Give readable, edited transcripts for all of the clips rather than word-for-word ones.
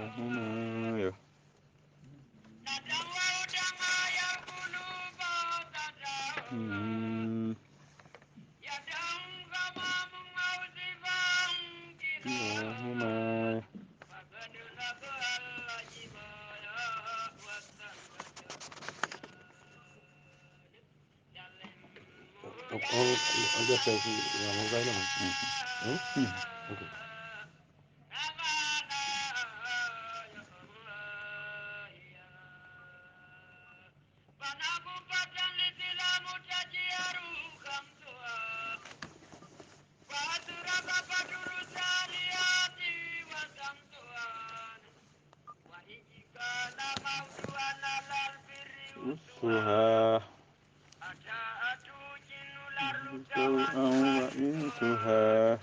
Allahumma Allahumma Usuha Intuha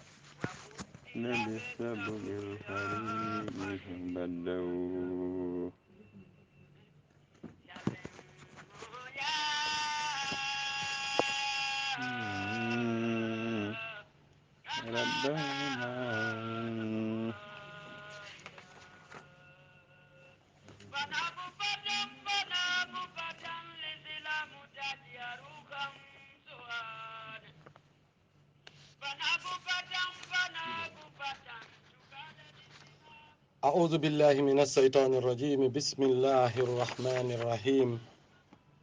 Nabisa bugil harimi Badaw Rabbana أعوذ بالله من الشيطان الرجيم بسم الله الرحمن الرحيم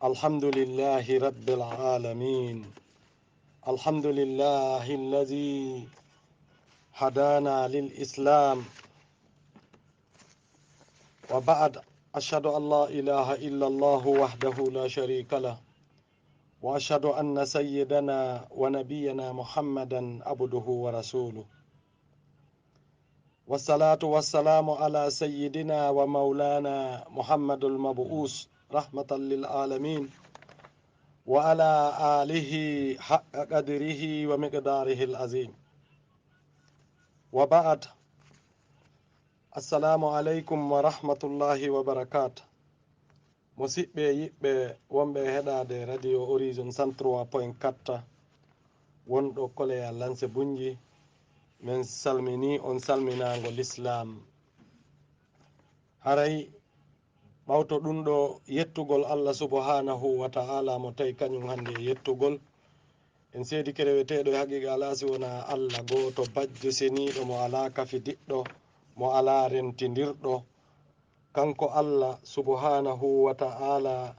الحمد لله رب العالمين الحمد لله الذي هدانا للإسلام وبعد أشهد أن لا إله إلا الله وحده لا شريك له وأشهد أن سيدنا ونبينا محمدا عبده ورسوله والصلاة والسلام على سيدنا ومولانا محمد المبعوث رحمة للعالمين وعلى آله حق قدره ومقداره العظيم وبعد السلام عليكم ورحمة الله وبركاته musidɓe yiɓɓe wonɓe heɗade radio horizon 103.4 wonɗo koleya lance bunji min salmini on salminago l'islam haray ɓawto ɗum ɗo yettugol allah subhanahu wa ta'ala mo tawi kañum hande yettugol en seedi kereweteɗo e haqiqa alasi wona allah goto bajjo seniɗo mo ala kafi diɗɗo mo ala rentindirɗo kanko allah subhanahu wa ta'ala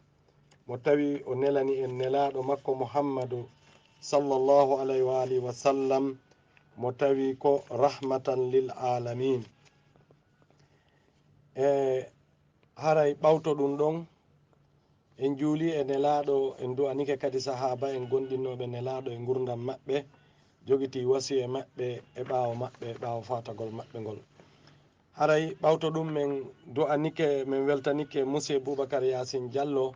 mo tawi o nelani en nelaɗo makko muhammadu sallallahu alayhi wa alihi wa sallam mo tawi ko rahmatan lil alamin haray ɓawto ɗum ɗon en juuli e nelaɗo en du'anike kadi sahaba en gonɗinnoɓe nelaɗo e gurdam maɓɓe jogiti wasi e maɓɓe e ɓaawo maɓɓe ɓaawo fatagol maɓɓe ngol haray ɓawto ɗum min du'anike min weltanike monsieur boubacar yasin diallo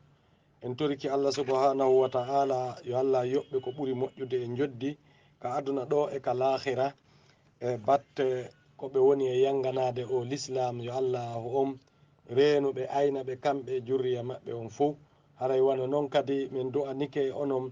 en toriki allah subhanahu wa ta'ala yo allah yoɓɓe ko ɓuri moƴƴude e joddi ka aduna ɗo e ka lahira e batte koɓe woni e yanganade o l'islam yo allah on reenuɓe aynaɓe kamɓe jurriya maɓɓe on fo haray wano noon kadi min du'anike onon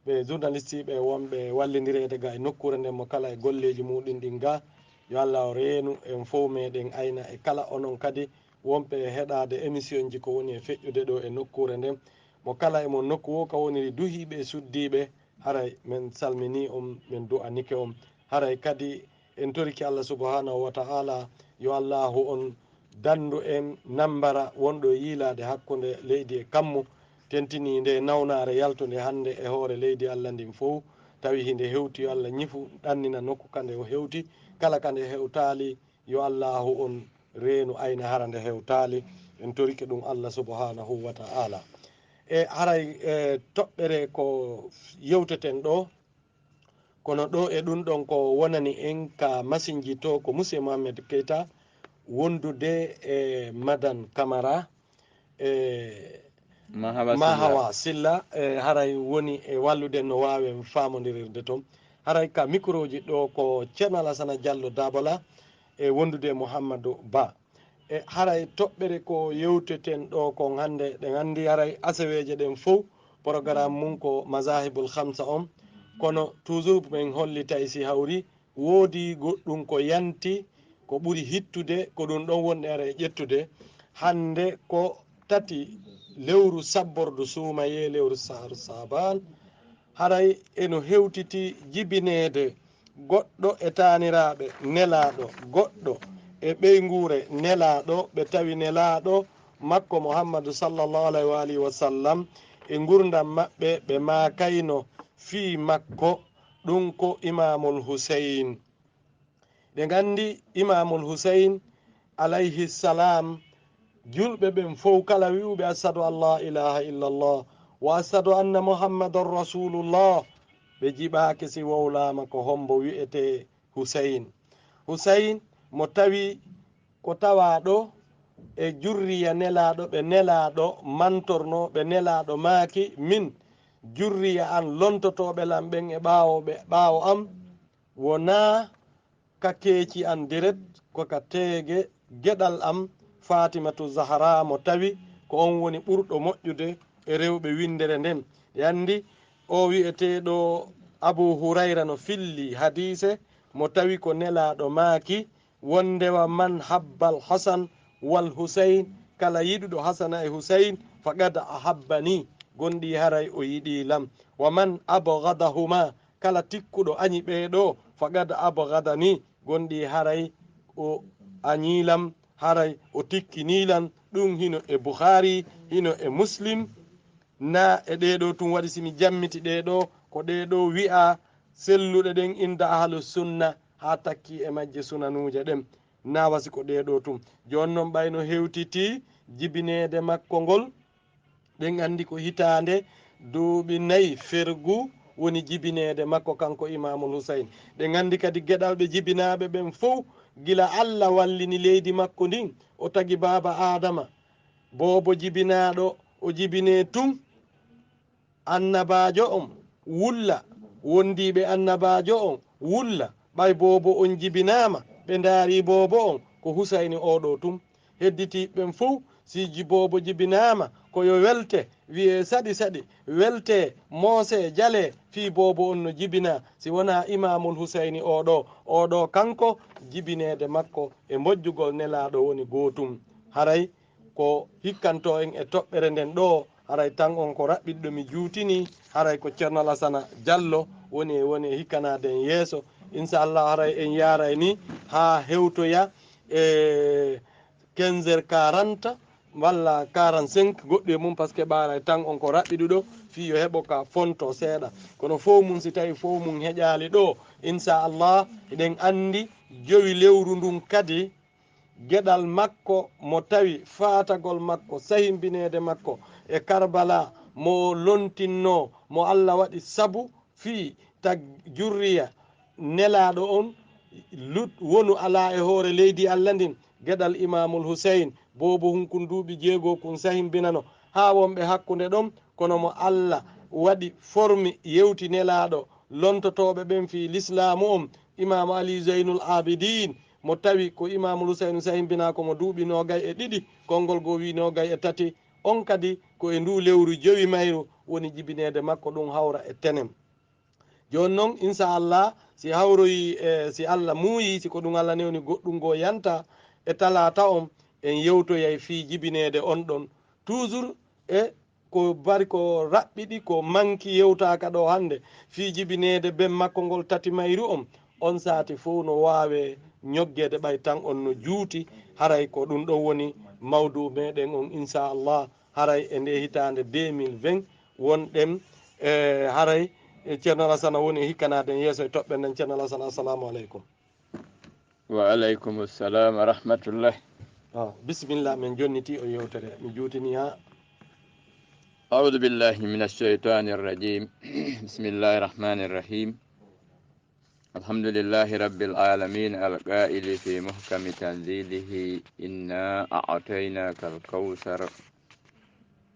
ɓe journaliste ɓe wonɓe wallidirede ga e nokkure nden mo kala e golleji muɗum ɗin ga yo allah o reenu en fo meɗen ayna e kala onon kadi wonɓe heɗade émission ji ko woni e feƴƴude ɗo e nokkure nden mo kala emo nokku wo ka woniri duhiɓe suddiɓe haray min salmini on min du'anike on haray kadi en toriki allah subhanahu wa ta'ala yo allahu on dandu en nambara wonɗo yiilade hakkude leydi e kammu tentini nde nawnare yaltude hande e hoore leydi allah ndin fof tawi hinde hewti yo allah ñifu ɗannina nokku kande o hewti kala kande hewtali yo allahu on reenu ayna hara nde hewtali en toriki ɗum allah subhanahu wa ta'ala e haray toɓɓere ko yewteten ɗo kono ɗo e ɗum ɗon ko wonani en ka machine ji to ko monsieur mohammed keita wondude e madan camara e mahawa silla haray woni e wallude no wawen famodirirde toon haray ka micro ji ɗo ko ceerno alasana diallo dabola e wondude mouhammadou ba e haray toɓɓere ko yewteten ɗo kon hande ɗen andi haray asaweje ɗen fof programme mum ko mazahibul hamsa on kono toujours min hollitay si hawri woodi goɗɗum ko yanti ko ɓuri hittude ko ɗum ɗon wonde ara e ƴettude hande ko tati lewru sabbordu suumaye lewru sahru saban haray eno hewtiti jibinede goɗɗo e taniraɓe nelaɗo goɗɗo e ɓeygure nelaɗo ɓe tawi nelaɗo makko mouhammadou sallllahu alayhi wa alihi wa sallam e gurdam maɓɓe ɓe makayno fii makko ɗum ko imamul husein ɓe gandi imamul husein alayhi salam julɓe ɓen fof kala wi'uɓe ashadu an la ilaha illallah wa ashadu anna muhammadan rasulullah ɓe jiɓaki si wowlama ko hombo wi'ete husein husein mo tawi ko tawaɗo e jurriya nelaɗo ɓe nelaɗo mantorno ɓe nelaɗo maaki min jurriya an lontotoɓe lam ɓen e ɓawo am wona ka keeci an direct koka teege geɗal am fatimatu zahra mo tawi ko on woni ɓurɗo moƴƴude e rewɓe windere nden yandi o wi'eteɗo abou hurayra no filli hadise mo tawi ko nelaɗo maaki wondewa man habbal hasan wal husain kala yiɗuɗo hasana e husain faqad ahabbani gonɗi haray o yiɗi lam wa man abgadahuma kala tikkuɗo añi ɓeeɗo faqad abgadani gonɗi haray o añilam haray o tikkinilan ɗum hino e bouhari hino e muslim na e ɗeɗo tum waɗi simi jammiti ɗeɗo ko ɗeɗo wi'a selluɗe ɗen inda ahlu sunna ha takki e majje sunanuje ɗen na wasi ko ɗeɗo tum joni noon ɓayno hewtiti jibinede makko ngol ɗen andi ko hitande duuɓi nayyi fergu woni jibinede makko kanko imamul husain ɗen andi kadi gueɗalɓe jibinaɓe ɓen fof gila allah wallini leydi makko ndin o tagi baba adama bobo jibinaɗo o jibine tum annabajo on wulla wondiɓe annabajo on wulla ɓay bobo on jibinama ɓe daari bobo on ko husayni oɗo tum hedditiɓen fof siji bobo jibinama koyo welte wiye saɗi welte moose jale fi bobo on no jibina si wona imamul husayni oɗo kanko jibinede makko e mojjugol nelaɗo woni gotum haray ko hikkanto en e toɓɓere nden ɗo haray tan on ko raɓɓiɗɗo mi juutini haray ko ceerno Alassana Diallo woni hikkanade en yeeso inchallah haray en yaray ni ha hewtoya e 15h40 walla 45 goɗɗi e mum par ce que ɓaray tan on ko raɓɓiɗuɗo fi yo heɓo ka fonto seeɗa kono fof mum si tawi fof mum heƴali ɗo inchallah eɗen andi jowi lewru ndun kadi geɗal makko mo tawi fatagol makko sahimbinede makko e Karbala mo lontinno mo Allah waɗi sabu fi tag jurriya nelaɗo on wonu ala e hoore leydi Allah ndin geɗal imamul Husain bobo hunkun duuɓi 6 kun sahimbinano ha wonɓe hakkude ɗon kono mo Allah waɗi formi yewti nelaɗo lontotoɓe ɓen fi l'islamu on imamu Ali Zeynul Abidin mo tawi ko imamul Husainu sahimbina ko mo duuɓi 22 konngol go wi 23 on kadi ko e ndu lewru jowi mayru woni jibinede makko ɗum hawra e tenem joni noon inchallah si hawroyi si Allah muuyi si ko ɗum Allah newni goɗɗum go yanta e talata on en yewtoyay fi jibinede on ɗon toujours e ko bari ko raɓɓiɗi ko manki yewtaka ɗo hande fi jibinede ben makko ngol tati mayru on saati fof no wawe ñoggede ɓay tan on no juuti haray ko ɗum ɗon woni mawdu meɗen on inchallah haray e nde hitande 2020 wonɗen haray ceerno Alassana woni hikkanaden yeeso e toɓɓe nden ceerno Alassana assalamu aleykum wa aleykum assalam wa rahmatullah bisimillah min jonniti o yewtere mi juutini ha أعوذ بالله من الشيطان الرجيم بسم الله الرحمن الرحيم الحمد لله رب العالمين القائل في محكم تنزيله إنا أعطيناك الكوثر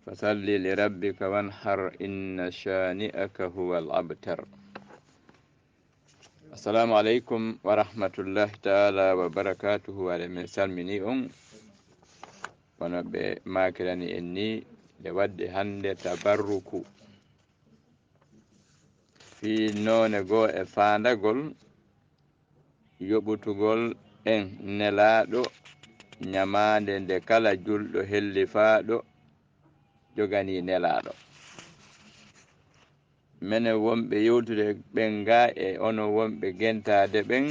فصل لربك وانحر إن شانئك هو الأبتر السلام عليكم ورحمة الله تعالى وبركاته على من سلمني ونبي ماكرني إني لودي هند تبرك في نون غو فاندغول يوبتugol en nelaaɗo ñamaande nde kala julɗo hellifaaɗo jogani nelaaɗo. minen wonɓe yewtude ɓen ga e ono wonɓe gentaade ɓen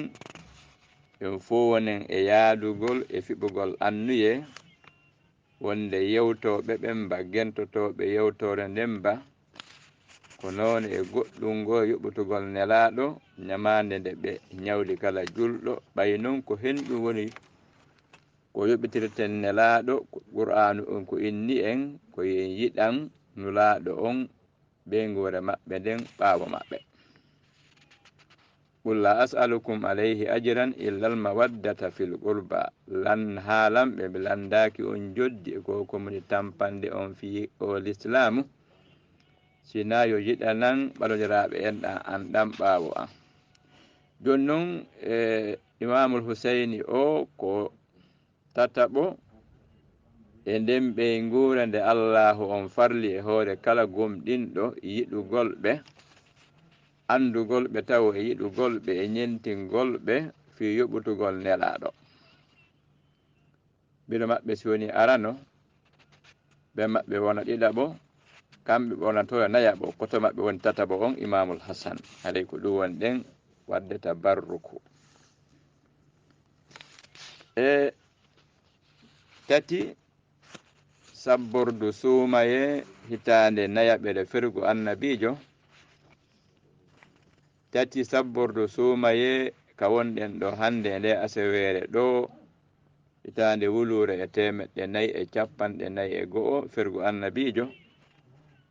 en fof wonen e yaadugol e fiɓugol annuye wonde yewtoɓe ɓen mba gentotoɓe yewtore nden mba ko noon e goɗɗum ngo yoɓotugol nelaaɗo ñamaande nde ɓe ñawli kala julɗo ɓay noon ko henɗum woni ko yoɓitirten nelaaɗo qur'anu on ko inni en ko yen yiɗan nulaaɗo on ɓe ngoore maɓɓe nden ɓaawo maɓɓe. qul la as'alukum alayhi ajran illa al mawaddata fil qurba, lan haalan ɓe landaaki on joddi ko komoni tampande on fi o l'islamu sina yo yiɗanan ɓalodiraaɓe en ɗan an ɗan ɓaawo an. joni noon imamul husayni o ko tataɓo e nden ɓe nguura nde allahu on farli e hoore kala gomɗinɗo yiɗugol ɓe, andugol ɓe taw e yiɗugol ɓe e ñentingol ɓe fi yoɓutugol nelaaɗo. ɓiɗo maɓɓe si woni arano ɓe maɓɓe wona ɗiɗaɓo, kamɓe wonatoyo nayaɓo, koto maɓɓe woni tataɓo on imamul hasan alay ko ɗum won ɗen wadde tabarruku. e tati sabbordu suumaye hitande nayaɓere firgu annabijo. tati sabbordu suumaye ka wonɗen ɗo hande nde asawere ɗo hitande wulure e 1440 firgu annabijo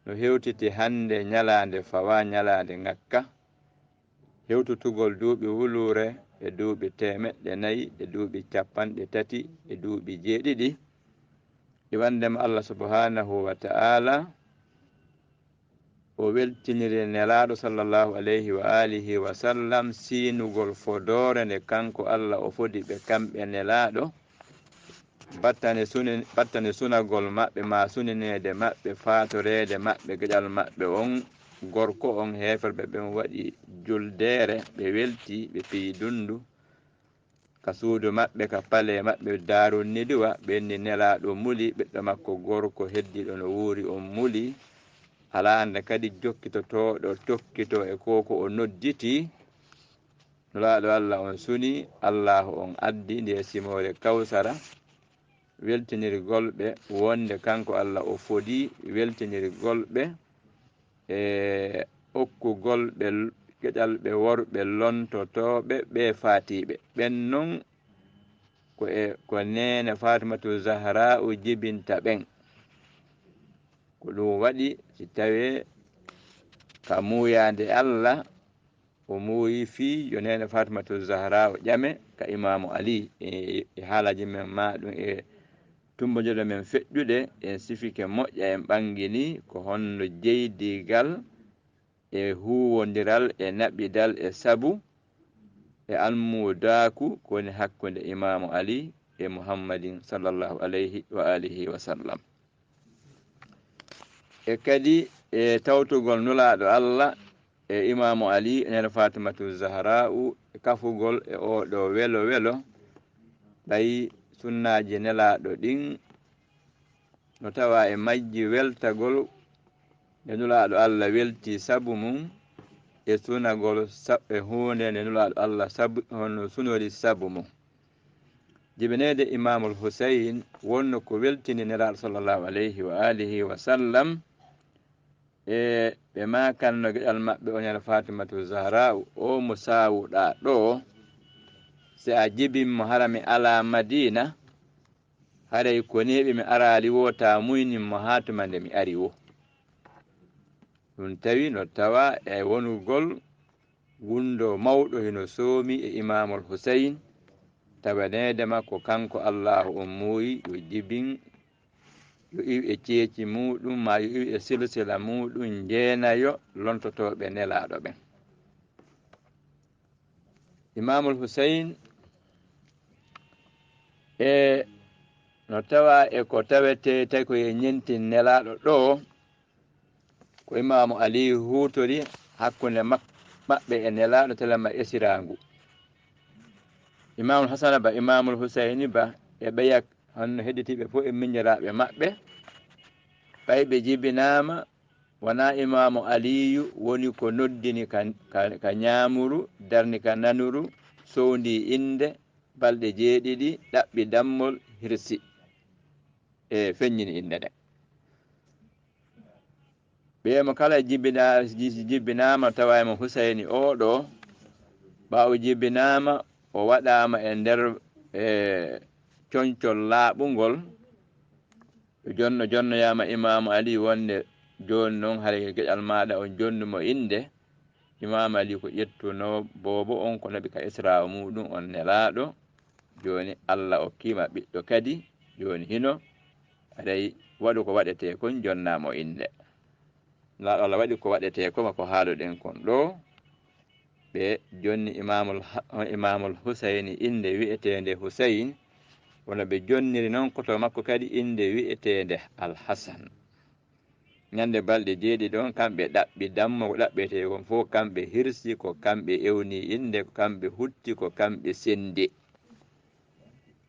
no hewtiti hande ñalande fawa ñalande ngakka hewtutugol duuɓi wulure e duuɓi 400 e duuɓi 30 e duuɓi 7 ɗi wandema Allah subhanahu wa ta'ala o weltiniri nelaaɗo sallallahu alayhi wa alihi wa sallam siinugol fodore nde kanko Allah o fodi ɓe kamɓe nelaaɗo battane sunagol maɓɓe ma suninede maɓɓe fatorede maɓɓe geƴal maɓɓe on gorko on heferɓe ɓen waɗi juldere ɓe welti ɓe piyi dundu ka suudu maɓɓe ka pale maɓɓe darunniduwa ɓenni nelaaɗo muli ɓiɗɗo makko gorko heddiɗo no wuuri on muli halande kadi jokkitotoɗo tokkito e koko o nodditi nulaaɗo Allah on suni allahu on addi nde simore kawsara weltiniri golɓe wonde kanko Allah o fodi weltiniri golɓe e okkugolɓe geƴal ɓe worɓe lontotoɓe ɓe faatiɓe ɓen noon ko nene Fatimatu Zahra o jibinta ɓen ko ɗum waɗi si tawe ka muyande Allah o muuyi fi yo nene Fatimatu Zahra o ƴame ka imamu Ali e haalaji men maɗum e tumbojoɗo men feƴƴuɗe en sifike moƴƴa en ɓangini ko honno jeydigal e huwodiral e naɓidal e sabu e almudaku ko woni hakkunde imamu Ali e Muhammadin sallallahu alayhi wa alihi wa sallam. e kadi e tawtugol nulaaɗo Allah e imamu Ali e nene Fatimatu Zahra e kafugol e oɗo welo welo ɓayi sunnaji nelaaɗo ɗin no tawa e majji weltagol nde nulaaɗo Allah welti sabu mum e sunagol e hunde nde nulaaɗo Allah sabu hono sunori sabu mum. jibinede imamul Husayn wonno ko weltini nelaaɗo sallallahu alayhi wa alihi wa sallam e ɓe makanno geɗal maɓɓe o nene Fatimatu Zahra o mo sawuɗa ɗo si a jibinmo hara mi ala Madina haray ko neɓi mi arali wo ta muyninmo ha tuma nde mi ari wo. ɗum tawi no tawa e wonugol wundo mawɗo hino soomi e imamul Husayn tawanede makko kanko Allahu on muuyi yo jibin yo iw e ceeci muɗum ma yo iw e silsila muɗum jeenayo lontotoɓe nelaaɗo ɓen. imamul Husayn e no tawa e ko tawete tawi koye ñentin nelaaɗo ɗo ko imamu Ali hutori hakkunde maɓɓe e nelaaɗo telema esirangu imamul hasana ba imamul husayni ba e ɓeyak honno hedditiɓe fof e miñiraɓe maɓɓe ɓayɓe jibinama wona imamu aliyu woni ko noddini ka ñamuru darni ka nanuru sowndi inde balɗe 7 ɗaɓɓi dammol hirsi e feññini inde ɗe ɓeyemo kala jibbinama tawaymo husayni oɗo ɓawo jibbinama o waɗama e nder coñcol laaɓugol jonnoyama imamu ali wonde joni noon haray geƴal maɗa on jonnumo inde imamu ali ko ƴettuno bobo on ko naɓi ka isra muɗum on nelaɗo joni Allah okkima ɓiɗɗo kadi joni hino aɗay waɗu ko waɗete kon jonnamo inde laaɗo Allah waɗi ko waɗete ko mako haaluɗen kon ɗo ɓe jonni imamul husayni inde wi'etende husayn wono ɓe jonniri noon koto makko kadi inde wi'etende alhasan ñande balɗe 7 ɗon kamɓe ɗaɓɓi dammo ko ɗaɓɓete kon fof kamɓe hirsi ko kamɓe ewni inde ko kamɓe hutti ko kamɓe sendi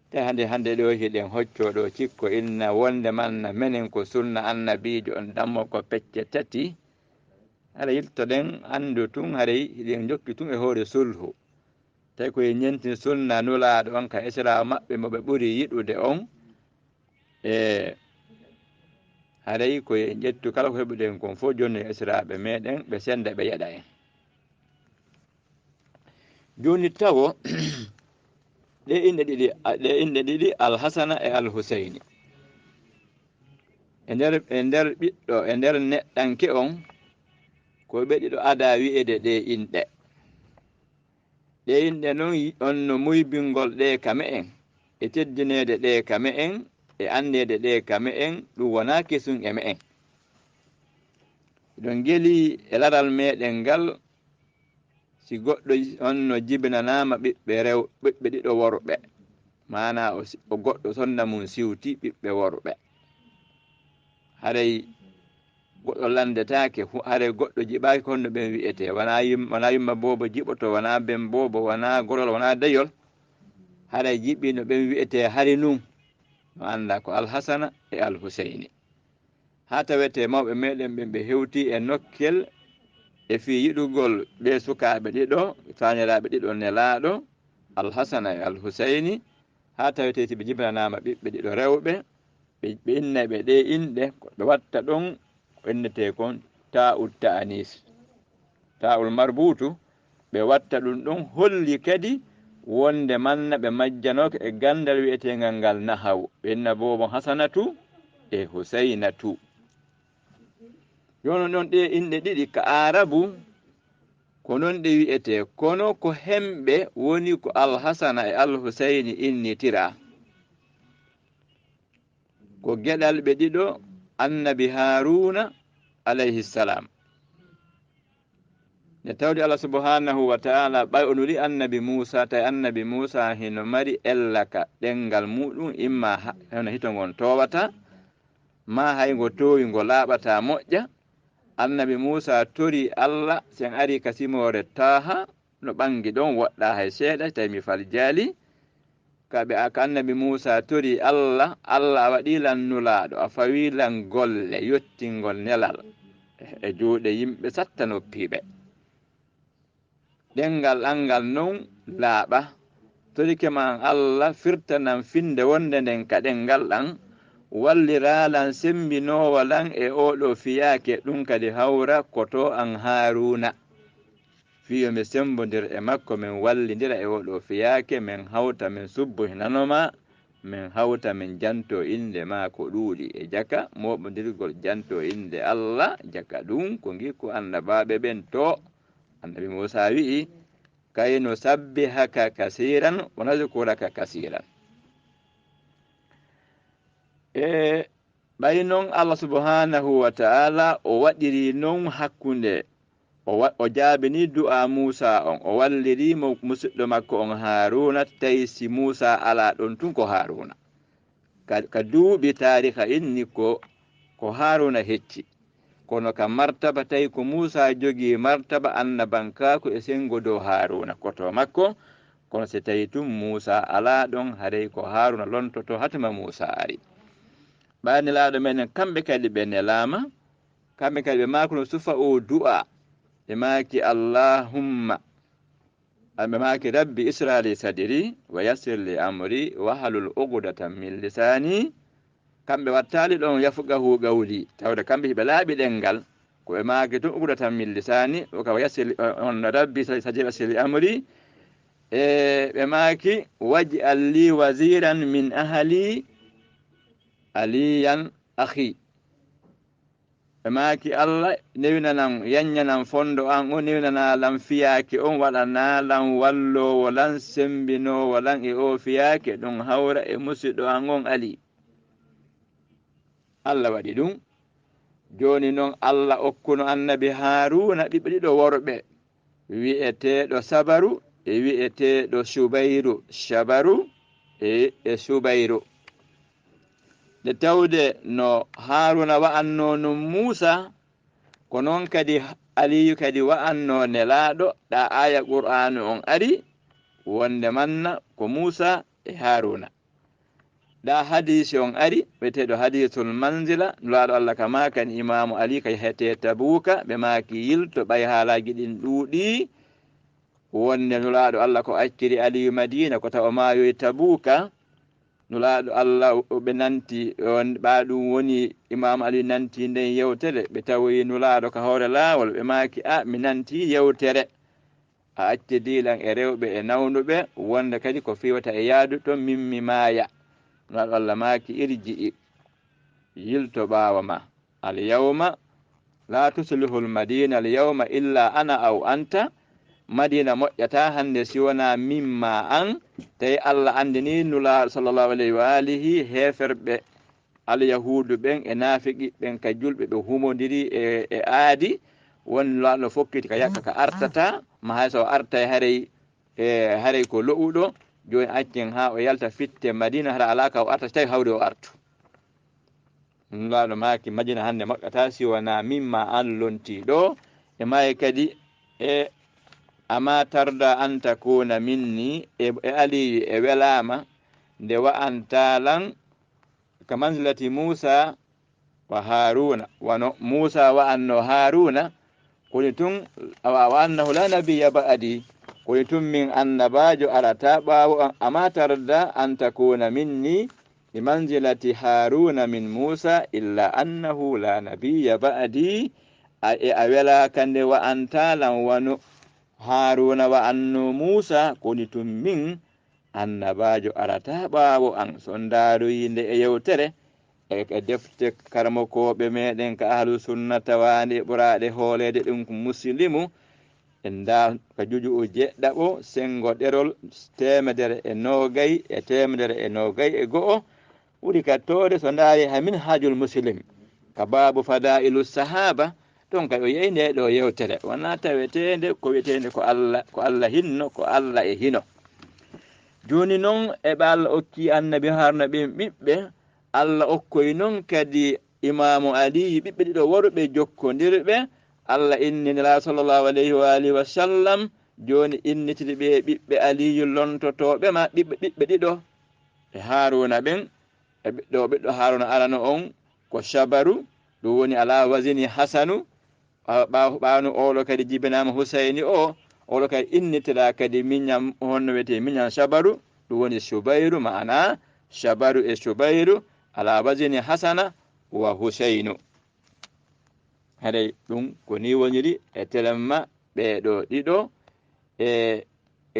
te hande ɗo hiɗen hocco ɗo cikko inna wonde manna menen ko sunna annabijo on dammo ko pecce 3 haɗa yiltoɗen andu tun haɗay hiɗen jokki tun e hoore sulhu tawi koye ñentini sunna nulaɗo on ka isra maɓɓe moɓe ɓuuri yiɗude on e haɗay koye ƴettu kala ko heɓuɗen kon fof joni esraɓe meɗen ɓe senda ɓe yeɗa en joni tawo ɗe inde ɗiɗi alhasana e alhusayni e nder ɓiɗɗo e nder neɗɗanke on ko ɓeɗiɗo ada wi'ede ɗe inɗe noon on no muybingol ɗe kame en e teddinede ɗe kame en e andede ɗe kame en ɗum wona kesum e me en ɗon geeli e laral meɗen ngal si goɗɗo on no jibinanama ɓiɓɓe ɗiɗo worɓe mana o goɗɗo sonna mum siwti ɓiɓɓe worɓe haray goɗɗo landetake haray goɗɗo jiɓaki ko honno ɓen wi'ete wona yumma bobo jiɓoto wona ben bobo wona gorol wona dayol haray jiɓi no ɓen wi'ete hari nun no anda ko alhasana e alhusayni ha tawete mawɓe meɗen ɓen ɓe hewti e nokkel e fi yiɗugol ɓe sukaɓe ɗiɗo faniraɓe ɗiɗo nelaɗo alhasana e alhusayni ha tawete tiɓe jibinanama ɓiɓɓe ɗiɗo rewɓe ɓe innaɓe ɗe inɗe ɓe watta ɗon ko innete kon ta'ul ta'anis ta'ul marbutu ɓe watta ɗum ɗon holli kadi wonde manna ɓe majjanoke e gandal wi'etegal ngal nahaw ɓe inna bobo hasanatu e husaynatu jono ɗon ɗe inɗe ɗiɗi ka arabu ko noon ɗe wi'ete kono ko hemɓe woni ko alhasana e alhusayni innitira ko geɗal ɓe ɗiɗo annabi haruna alayhi salam nde tawde Allah subhanahu wa ta'ala ɓay o nuri annabi Musa tawi annabi Musa hino mari ellaka ɗengal muɗum imma hono hito ngon towata ma hay ngo towi ngo laaɓata moƴƴa annabi Musa tori Allah sen ari ka simore taha no ɓangi ɗon woɗɗa hay seeɗa tawi mi fal jaali kaɓe aka annabi Musa tori Allah a waɗilan nulaɗo a fawilan golle yottingol nelal e juuɗe yimɓe satta noppiɓe ɗengal angal noon laaɓa torike man Allah firtanan finde wonde nden ka ɗengal ɗan walliralan sembinowalan e oɗo fiyake ɗum kadi hawra koto an Haruna fiyo mi sembodir e makko min wallidira e oɗo fiyake min hawta min subbo hinanoma min hawta min janto inde ma ko ɗuuɗi e jaka moɓodirgol janto inde Allah jaka ɗum ko gikku annabaɓe ɓen to annabi Musa wi'i kayno sabbihaka kasiran wa nadhkuraka kasiran e ɓay noon Allah subhanahu wa ta'ala o waɗiri noon hakkunde o jaabini du'a Musa on o wallirimo musidɗo makko on Haruna tawi si Musa ala ɗon tun ko Haruna ka duuɓi tariha inni ko Haruna hecci kono ka martaba tawi ko Musa jogi martaba annabankako e sengo dow Haruna koto makko kono so tawi tum Musa ala ɗon haray ko Haruna lontoto hatma Musa ari ɓanelaaɗo men kamɓe kadi ɓe nelama kamɓe kadi ɓe maki no sufa o du'a ɓe maki allahumma ɓe maki rabbi israli sadiri wa yassir li amri wahalul uqdatan min lisani kamɓe wattali ɗon yafugahu gawli tawde kamɓe hiɓe laaɓi ɗengal ko ɓe maki tun uqdatan min lisani oka wa yassir on rabbi sadiri yassir li amri ɓe maki waj'al li waziran min ahli aliyan akhi ɓe maki Allah newinanan yanyanan fondo an o newinana lan fiyake on waɗana lan wallowo lan sembinowo lan e o fiyake ɗum hawra e musiɗo an on ali Allah waɗi ɗum joni noon Allah okkuno annabi Haruna ɓiɓɓe ɗiɗo worɓe wi'eteɗo sabaru e wi'eteɗo Subayru sabaru e Subayru nde tawde no Haruna wa'anno no Musa ko noon kadi Aliyu kadi wa'anno nelaɗo ɗa aya Qur'anu on ari wonde manna ko Musa e Haruna ɗa hadisi on ari ɓeteɗo hadisul manzila nulaɗo Allah ka makani imamu Ali ka hete Tabuka ɓe maki yilto ɓay haalaji ɗin ɗuuɗi wonde nulaɗo Allah ko acciri Aliyu Madina ko tawa mayoy Tabuka nulaɗo Allah ɓe nanti ɓaɗum woni imamu Ali nanti nden yewtere ɓe tawi nulaɗo ka hoore lawol ɓe maki mi nanti yewtere a acci dilan e rewɓe e nawnuɓe wonde kadi ko fiwata e yaadu to mimmi maaya nulaɗo Allah maki irji yilto ɓawa ma al yawma la tuslihul madina al yawma illa ana aw anta Madina moƴƴata hande si wona mimma an tawi Allah andini nula sallallahu alayhi wa alihi heferɓe alyahudu ɓen e nafiqi ɓen ka julɓe ɓe humodiri e aadi woni nulaɗo fokkiti ka yakka ka artata ma hay so arta haray ko lo'uɗo joni accen ha o yalta fitte Madina hara alaka o arta so tawi hawri o artu nulaɗo maki Madina hande moƴƴata si wona mimma an lontiɗo e mayi kadi ama tarda an takuna minni e Aliyu e welama nde wa'antalan ka manzilati Musa wa Haruna wano Musa wa'anno Haruna koni tun wa annahu la nabiyya ba'di koni tun min annabajo arata ɓawo an ama tarda an takuna minni bi manzilati Haruna min Musa illa annahu la nabiyya ba'di a wela kande wa'antalan wano Haruna wa'anno Musa koni tun min annabajo arata ɓawo an sondaroyi nde e yewtere e defte karmokoɓe meɗen ka ahlu sunnata wande ɓuraɗe hoolede ɗum ko muslimu en da ka juju o jeɗɗaɓo sengo ɗerol temedere e nogay e go'o ɓuri ka tode so daari hamin hajul muslim ka babu fadailu sahaba ɗon kay o yeyi nde ɗo yewtere wona tawetende ko wiyetende ko Allah hinno ko Allah e hino joni noon eɓe Allah okki annabi Haruna ɓen ɓiɓɓe Allah okkoy noon kadi imamu Ali ɓiɓɓe ɗiɗo worɓe jokkodirɓe Allah inninila sallllahu alayhi wa alihi wa sallam joni innitiri ɓe ɓiɓɓe Aliyu lontotoɓe ma ɓiɓɓe ɗiɗo e Haruna ɓen e ɓiɗɗo Haruna arano on ko sabaru ɗum woni ala wasini hasanu ɓawno oɗo kadi jibinama Husayni oɗo kadi innitira kadi miñam honno wiyete miñam sabaru ɗum woni Subayru ma'ana sabaru e Subayru ala wasini hasana wa Husaynu haɗay ɗum ko ni woniri e telemma ɓeɗo ɗiɗo e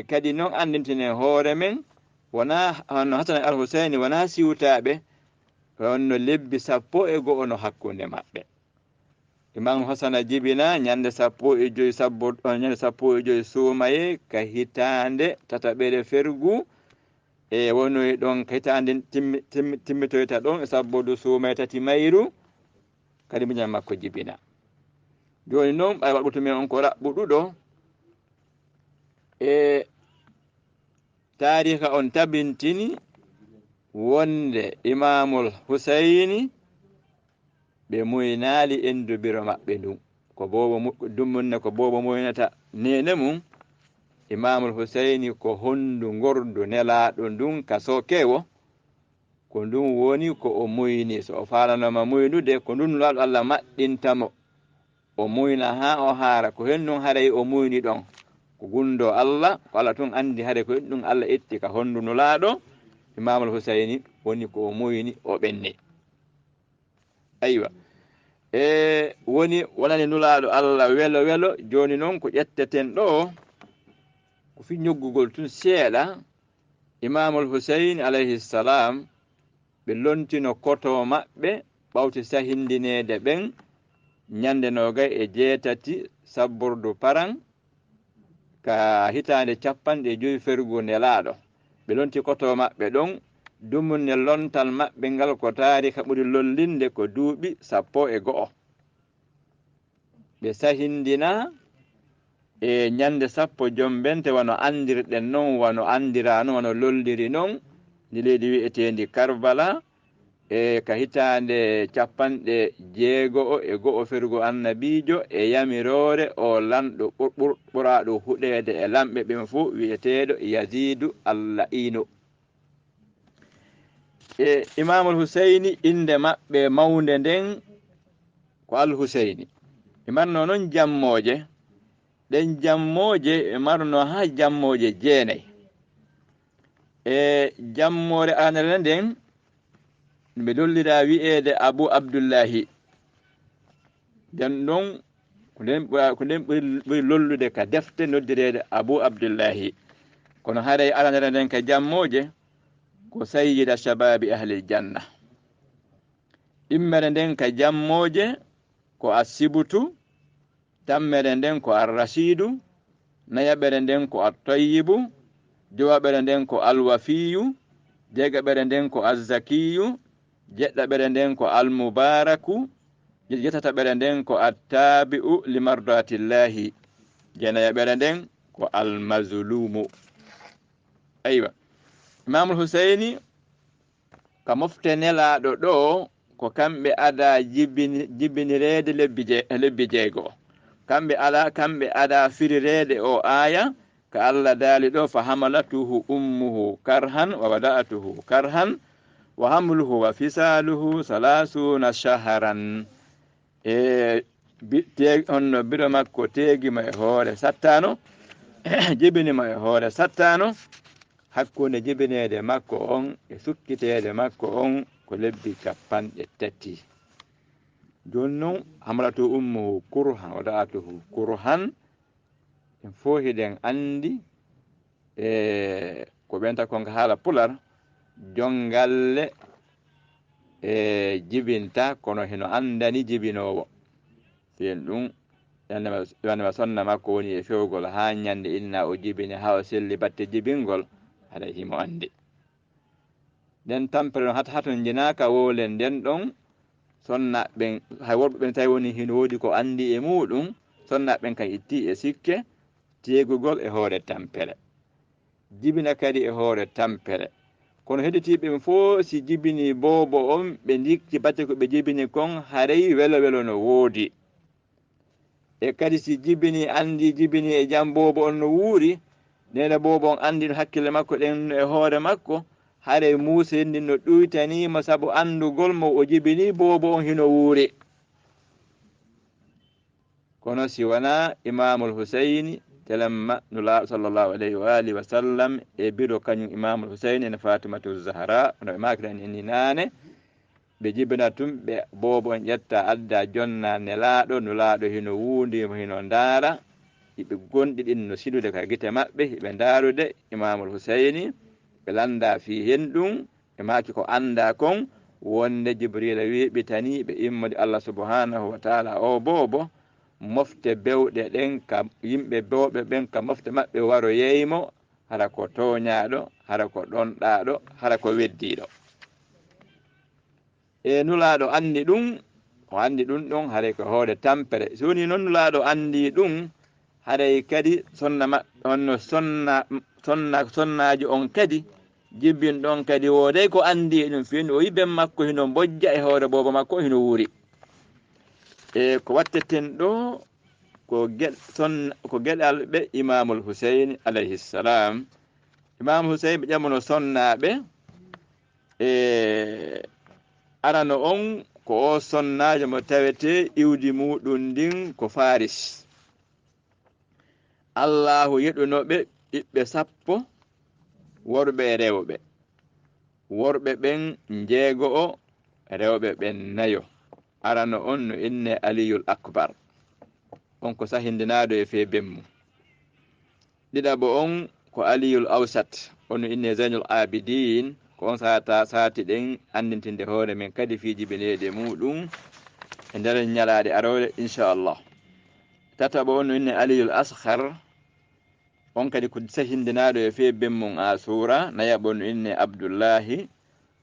kadi noon andintinen hoore men wona honno Hasana al Husayni wona siwtaɓe honno lebbi 11 no hakkunde maɓɓe imam Hasana jibina ñande 15 suumaye ka hitande tataɓere fergu e wonoy ɗon ka hitande timmitoyta ɗon e sabbodu suumaye tati mayru kadi miñam makko jibina joni noon ɓay waɗɓutumen on ko raɓɓuɗuɗo e tariha on tabintini wonde imamul Husayni ɓe moynali endubiro maɓɓe ndun ko bobo dummunne ko bobo moynata nene mum imamul Husayni ko hondu gordu nelaɗo ndun ka sokewo ko ndun woni ko o muyni so o falanoma muynude ko ndun nulaɗo Allah maɗɗintamo o muyna ha o haara ko hen ɗum haray o muyni ɗon ko gundo Allah ko Allah tun andi haray ko hen ɗum Allah etti ka hondu nulaɗo imamul Husayni woni ko o muyni o ɓenni. Aywa woni wonani nulaɗo Allah welo welo joni noon ko ƴetteten ɗo ko fi ñoggugol tun seeɗa imamul Husayni alayhi salam ɓe lontino koto maɓɓe ɓawti sahindinede ɓen ñande 27 sabbordu paran ka hitande 50 fergu nelaɗo ɓe lonti koto maɓɓe ɗon dumunne lontal maɓɓe ngal ko taari ka ɓuri lollinde ko duuɓi 12 ɓe sahindina e ñande 10 jombente wano andirɗen noon wano andira noon wano lolliri noon ndi leydi wi'etendi Karbala e ka hitande 61 fergo annabijo e yamirore o lanɗo ɓuraɗo huɗede e lamɓe ɓen fo wi'eteɗo Yazidu al-La'inu. E imamul Husayni inde maɓɓe mawnde nden ko al-Husayni e marno noon jammoje ɗen jammoje e marno ha jammoje 9 e jammore anere nden ɓe dollira wi'ede Abu Abdullahi den ɗon ko nden ɓuri lollude ka defte noddirede Abu Abdullahi kono haray aranere nden ka jammoje ko sayyida shababi ahli janna immere nden ka jammoje ko asibutu tammere nden ko ar-rashidu nayaɓere nden ko at-tayyibu jowaɓere nden ko al-wafiyu jeegaɓere nden ko az-zakiyu jeɗɗaɓere nden ko al-mubaraku jetataɓere nden ko at-tabi'u li mardatillahi jenayaɓere nden ko al-mazlumu. Aywa imamul Husayni ka mofte nelaɗo ɗo ko kamɓe ada jibbinirede lebbi 9 kamɓe ada firirede o aya ka Allah daali ɗo fa hamalatuhu ummuhu karhan wa wada'atuhu karhan wa hamluhu wa fisaluhu 30 shahran onno biro makko teegima e hoore sattano jibinima e hoore sattano hakkunde jibinede makko on e sukkitede makko on ko lebbi 30 joni noon hamalatu ummuhu kurhan wa wada'atuhu kurhan en fo hiɗen andi ko ɓenta konka haala pular jongalle jibinta kono heno andani jibinowo fiyen ɗum yandema sonna makko woni e fewgol ha ñande inna o jibini ha o selli batte jibingol haɗa himo andi nden tampere no haton jinaka wolen nden ɗon sonnaɓen hay worɓe ɓen tawi woni hino woodi ko andi e muɗum sonnaɓen kan itti e sikke teegugol e hoore tampere jibina kadi e hoore tampere kono heɗitiɓe fo si jibini bobo on ɓe dikki batte ko ɓe jibini kon haray welo welo no woodi e kadi si jibini andi jibini e jam bobo on no wuuri nene bobo on andi no hakkille makko ɗen e hoore makko haray musendi no ɗuytanima saabu andugol mo o jibini bobo on hino wuuri kono si wona imamul Husayni telemma nulaaɗo sallllahu alayhi wa alihi wa sallam e biro kañum imamul Husayni ene Fatimatu Zahra no ɓe makirani ni nane ɓe jibina tum ɓe bobo on ƴetta adda jonna nelaɗo nulaɗo hino wundimo hino ndaara yiɓe gonɗi ɗin no silude ka guite maɓɓe hiɓe ndaarude imamul Husayni ɓe landa fi hen ɗum e maki ko anda kon wonde Jibrila wiɓitani ɓe immode Allah subhanahu wa taala o bobo mofte bewɗe ɗen ka yimɓe bewɓe ɓen ka mofte maɓɓe waro yeymo hara ko toñaɗo hara ko ɗonɗaɗo hara ko weddiɗo e nulaɗo andi ɗum o andi ɗum ɗon haray ko hoore tampere so woni noon nulaɗo andi ɗum haray kadi sonnaji on kadi jibbin ɗon kadi wooday ko andi ɗum fini o yiben makko hino bojja e hoore bobo makko hino wuuri e ko watteten ɗo ko geɗal ɓe imamul Husayn alayhi salam. Imam Husayn ɓe ƴamono sonnaɓe arano on ko o sonnajo mo tawete iwdi muɗum ndin ko Faris. Allahu yiɗunoɓe ɓiɓɓe 10 worɓe e rewɓe. Worɓe ɓen 9 rewɓe ɓen 4. Arano on no inne Aliyul Akbar, on ko sahindinaɗo e fe bemmu. Ɗiɗaɓo on ko Aliyul Awsat, on no inne Zainul Abidin, ko on sati ɗen andintinde hoore men kadi fiji beneɗe muɗum e nder ñalade arore inchallah. Tataɓo on no inne Aliyul Asghar, on kadi ko sahindinaɗo e fe bemmum Asura. Nayaɓo no inne Abdullahi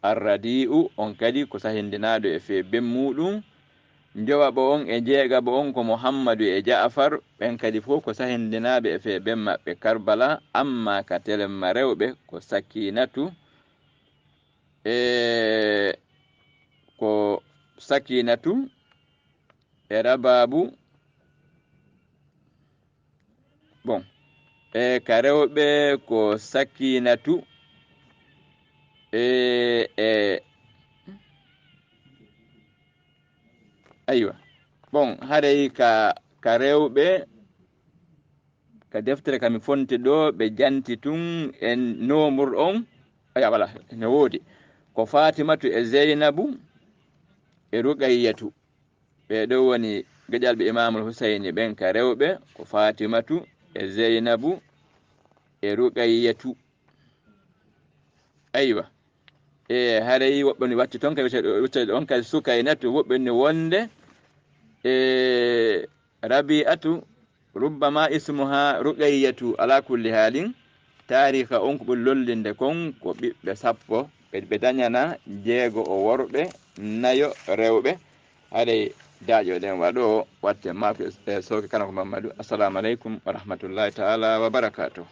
Arradi'u, on kadi ko sahindinaɗo e fe bemmuɗum. Jowaɓo on e jeegaɓo on ko Muhammadu e Ja'far, ɓen kadi fof ko sahindinaɓe e fe ben maɓɓe Karbala. Amma ka telemma rewɓe ko Sakinatu e Rababu. Bon, ka rewɓe ko Sakinatu aywa. Bon, haray ka rewɓe ka deftere kami fonti ɗo ɓe janti tun en nomur on. Aya wala ne woodi ko Fatimatu e Zeynabu e Ruqayyatu. Ɓeɗo woni geƴalɓe Imamul Husayni ɓen ka rewɓe ko Fatimatu e Zeynabu e Ruqayyatu. Aywa. Haray woɓɓe ni watti toon kadi wicce on kadi Sukaynatu, woɓɓe ni wonde Rabi'atu, rubbama ismuha Ruqayyatu. Ala kulli halin tarika on ko ɓuri lollinde kon ko ɓiɓɓe 10 ɓe dañana 6 worɓe 4 rewɓe. Haɗay daaƴoɗen waɗo watte mako e soke kala ko Mamadou. Assalamu aleykum wa rahmatullahi ta'ala wa barakatuh.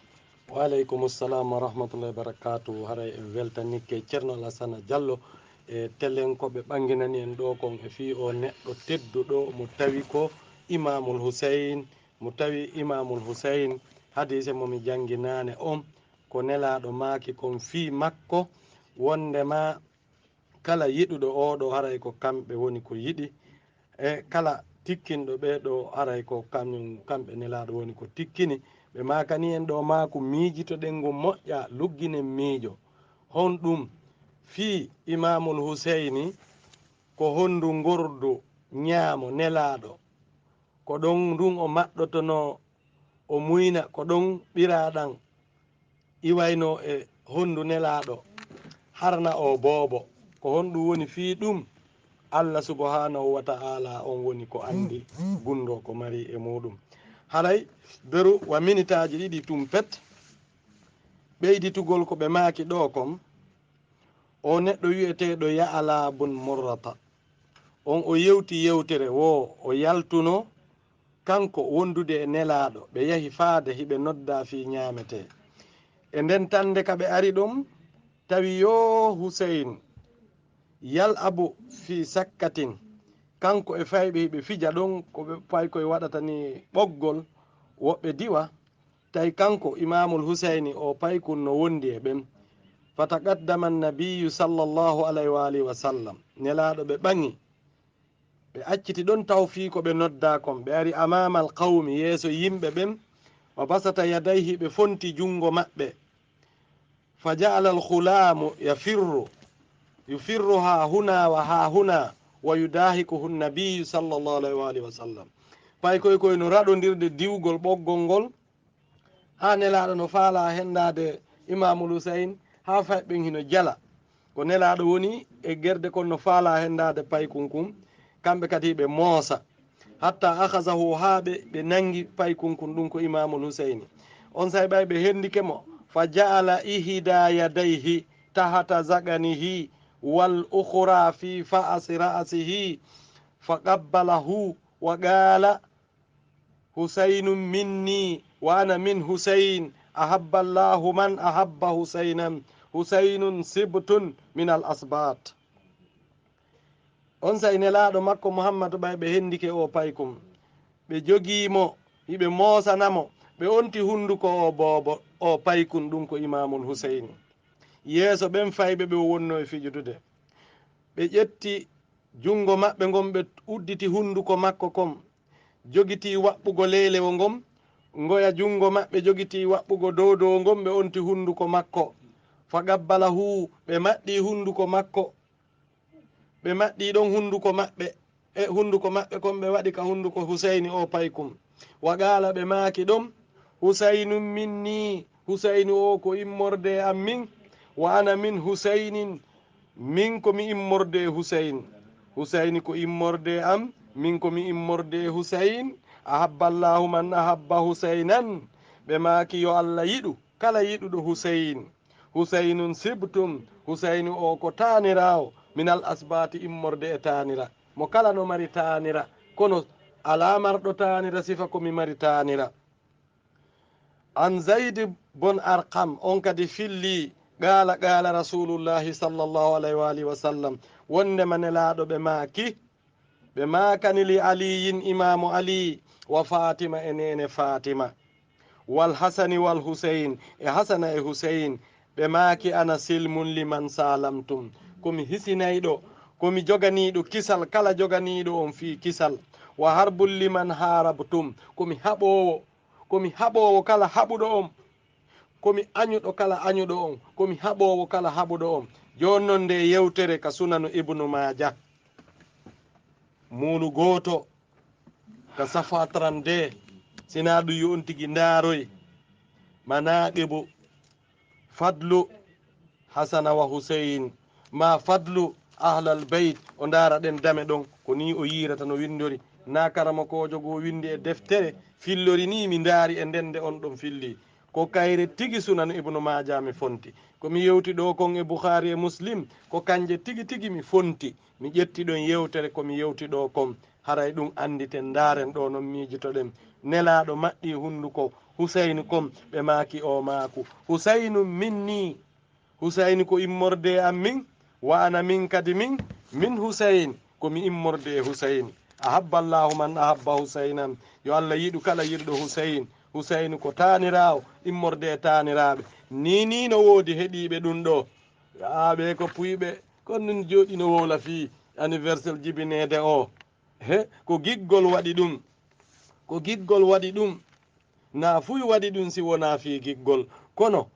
Wa aleykum assalam wa rahmatullahi wa barakatuh. Haray en weltanike Ceerno Alassane Diallo e tellen ko ɓe ɓanginani en ɗo kon e fi o neɗɗo tedduɗo mo tawi ko Imamul Husayn, mo tawi Imamul Husayn hadise momi jangginane on ko nelaɗo maaki kon fi makko. Wondema kala yiɗuɗo oɗo haray ko kamɓe woni ko yiɗi, e kala tikkinɗo ɓeɗo haray ko kamɓe nelaɗo woni ko tikkini. Ɓe makani en ɗo maako miijito ɗen ngo moƴƴa lugginen miijo hon ɗum fi Imamul Husayni ko honndu ngordu ñaamo nelaɗo ko ɗon ndun o maɗɗotono o muyna, ko ɗon ɓiraɗan iwayno e honndu nelaɗo harna o boobo. Ko honɗum woni fi ɗum Allah subhanahu wa ta'ala on woni ko andi gundo ko mari e muɗum. Haray beru wa minitaji 2 tum pet ɓeyditugol ko ɓe maaki ɗo kon. O neɗɗo wi'eteɗo Ya'la bun Murrata on o yewti yewtere wo o yaltuno kanko wondude e nelaɗo. Ɓe yahi faade hiɓe nodda fi ñamete e nden tande ka ɓe ari ɗum tawi yo Husayn yal abu fi sakkatin, kanko e fayɓe hiɓe fija ɗon ko ɓe fay koye waɗata ni ɓoggol woɓɓe diwa. Tawi kanko Imamul Husayni o paykun no wondi e ɓen. Fataqaddama nabiyu sallallahu alayhi wa alihi wa sallam, nelaɗo ɓe ɓangi ɓe acciti ɗon taw fi ko ɓe nodda kon. Ɓe ari amamal qawmi, yeeso yimɓe ɓen. Wa basata yadayhi, ɓe fonti jungo maɓɓe. Fa ja'ala al khulamu yufirru ha huna wa ha huna wa yudahikuhu nabiyu sallallahu alayhi wa alihi wa sallam. Pay koye no raɗodirde diwgol ɓoggol ngol ha nelaɗo no faala hendade Imamul Husayn ha fayɓen hino jala. Ko nelaɗo woni e gerde kon no faala hendade paykunkum, kamɓe kadi ɓe moosa hatta akhazahu, ha ɓe nangi paykunkun ɗum ko Imamul Husayni. On say ɓay ɓe hendike mo. Fa ja'ala ihda yadayhi tahata zaganihi wal ukhra fi fa'asi ra'sihi fa qabbalahu wa qala Husaynun minni wa ana min Husayn, ahabba Allahu man ahabba Husaynan, Husaynun sibtun min al asbat. On say nelaɗo makko Muhammadu ɓay ɓe hendike o paykum, ɓe jogimo hiɓe moosanamo ɓe onti hunduko o boobo o paykun ɗum ko imamul huseyni yeeso ɓen fayɓe ɓe wonno e fijudude ɓe ƴetti jungo maɓɓe ngon ɓe udditi hunduko makko kom jogiti waɓɓugo leylewo ngom ngoya jungo maɓɓe jogiti waɓɓugo dow dow ngon ɓe onti hunduko makko fa gabbala hu ɓe maɗɗi hunduko makko ɓe maɗɗi ɗon hunduko maɓɓe e hunduko maɓɓe kon ɓe waɗi ka hunduko huseyni o paykum waqala ɓe maaki ɗon husaynu minni husaynu o ko immorde am min wa ana min husaynin min komi immorde husayn husayni ko immorde am min komi immorde husayn ahabballahu man ahabba husaynan ɓe maaki yo allah yiɗu kala yiɗuɗo husayn husaynun sibtum husaynu o ko taanirawo minal asbati immorde e taanira mo kala no mari taanira kono alamarɗo taanira sifa komi mari taanira an zaydi bon arqam on kadi filli qala rasulullahi sallllahu alayhi wa alihi wa sallam wondema nelaɗo ɓe maaki ɓe makanili aliyin imamu ali wa fatima e nene fatima wal hasani wal husayn e hasana e husayn ɓe maaki ana silmun liman salamtum komi hisinayɗo komi joganiɗo kisal kala joganiɗo on fi kisal wa harbul liman harabtum komi haɓowo kala haɓuɗo on komi añuɗo kala añuɗo on komi haɓowo kala haɓuɗo on joni noon nde yewtere ka sunanu ibnu maja mulu goto ka safa 32 sina ɗum yo on tigui daaroy manaqibu fadlu hasana wa husayn ma fadlu ahlal beyt o daara ɗen dame ɗon ko ni o yirata no windori na karamakojo go windi e deftere fillori ni mi daari e ndende on ɗon filli ko kayre tigi sunan ibnu maja mi fonti komi yewti ɗo kon e bouhari e muslim ko kanje tigi tigi mi fonti mi ƴetti ɗon yewtere komi yewti ɗo kon haray ɗum anditen daren ɗo noon mijitoɗen nelaɗo maɗɗi hunduko husayni kom ɓe maaki o maaku husaynu minni husayni ko immorde am min wa ana min kadi min husayn komi immorde e husayn ahabballahu man ahabba husaynan yo allah yiɗu kala yiɗuɗo husayn husaynu ko taanirawo immorde e taaniraɓe ni no woodi heeɗiɓe ɗum ɗo ɓe ko puyɓe konnon jooɗi no wowla fi anniversaire jibinede o he ko giggol waɗi ɗum ko giggol waɗi ɗum na fuy waɗi ɗum si wona fi giggol kono